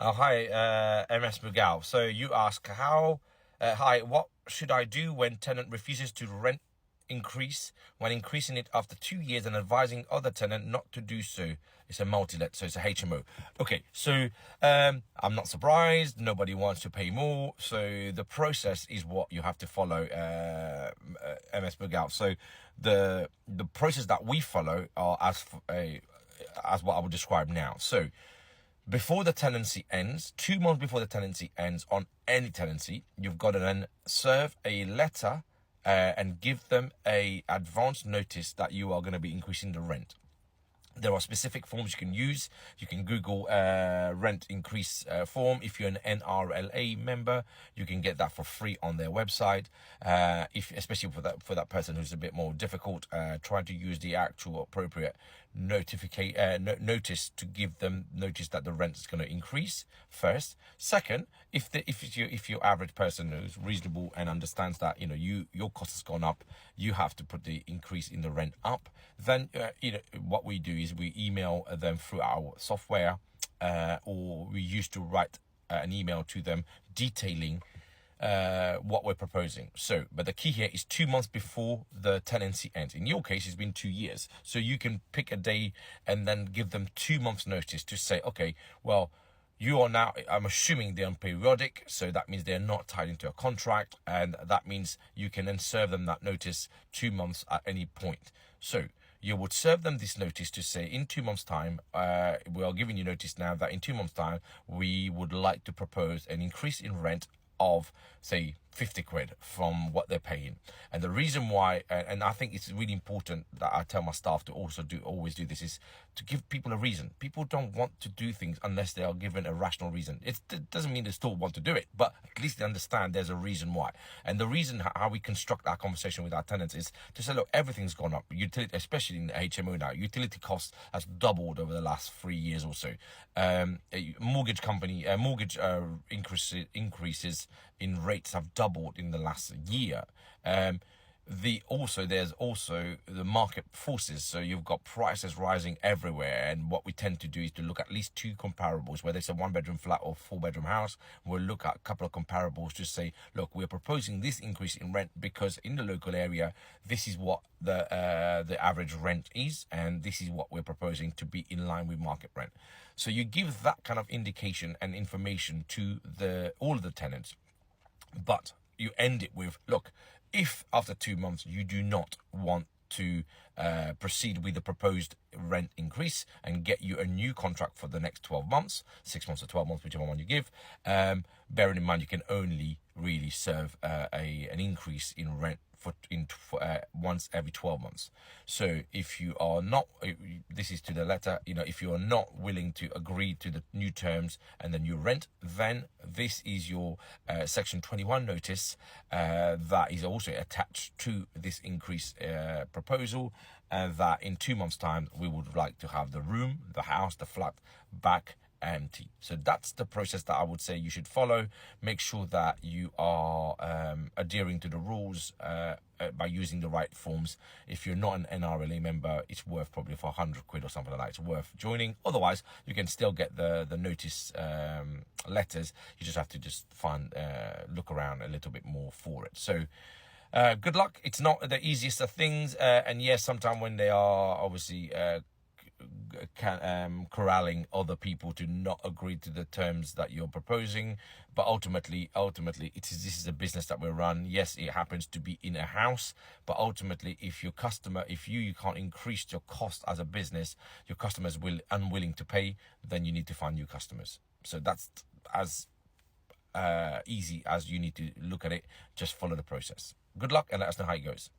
Hi, MS Mugal. So you ask hi, what should I do when tenant refuses to rent increase when increasing it after 2 years and advising other tenant not to do so? It's a multi-let, so it's a HMO. Okay, so I'm not surprised. Nobody wants to pay more. So the process is what you have to follow, MS Mugal. So the process that we follow are as what I would describe now. So before the tenancy ends, 2 months before the tenancy ends on any tenancy, you've got to then serve a letter and give them a advance notice that you are going to be increasing the rent. There are specific forms you can use. You can Google rent increase form. If you're an NRLA member, you can get that for free on their website. Especially for that person who's a bit more difficult, try to use the actual appropriate notice to give them notice that the rent is going to increase first. Second, if your average person who's reasonable and understands that your cost has gone up, you have to put the increase in the rent up. Then what we do is we email them through our software, or we used to write an email to them detailing what we're proposing. So, but the key here is 2 months before the tenancy ends. In your case, it's been 2 years. So you can pick a day and then give them 2 months notice to say, okay, well, you are now, I'm assuming they're on periodic, so that means they're not tied into a contract, and that means you can then serve them that notice 2 months at any point. So you would serve them this notice to say, in 2 months' time, we are giving you notice now that in 2 months' time, we would like to propose an increase in rent of, say, 50 quid from what they're paying. And the reason why, and I think it's really important that I tell my staff to always do this, is to give people a reason. People don't want to do things unless they are given a rational reason. It doesn't mean they still want to do it, but at least they understand there's a reason why. And the reason how we construct our conversation with our tenants is to say, look, everything's gone up. Utility, especially in the HMO now, utility costs has doubled over the last 3 years or so. Mortgage increases in rates have doubled in the last year. There's also the market forces. So you've got prices rising everywhere, and what we tend to do is to look at least two comparables, whether it's a 1-bedroom flat or 4-bedroom house. We'll look at a couple of comparables to say, look, we're proposing this increase in rent because in the local area, this is what the average rent is, and this is what we're proposing to be in line with market rent. So you give that kind of indication and information to all of the tenants, but you end it with, look, if after 2 months you do not want to proceed with the proposed rent increase and get you a new contract for the next 12 months, 6 months or 12 months, whichever one you give, bearing in mind you can only really serve an increase in rent for once every 12 months. So if you are not, this is to the letter, if you are not willing to agree to the new terms and the new rent, then this is your section 21 notice that is also attached to this increase proposal, that in 2 months' time we would like to have the room, the house, the flat back empty. So that's the process that I would say you should follow. Make sure that you are adhering to the rules by using the right forms. If you're not an NRLA member, it's worth probably for 100 quid or something like that. It's worth joining. Otherwise, you can still get the notice letters. You just have to look around a little bit more for it. So good luck. It's not the easiest of things, and yes, sometimes when they are obviously corralling other people to not agree to the terms that you're proposing, but ultimately this is a business that we run. Yes, it happens to be in a house, but ultimately if you can't increase your cost as a business, your customers will unwilling to pay, then you need to find new customers. So that's as easy as you need to look at it. Just follow the process. Good luck and let us know how it goes.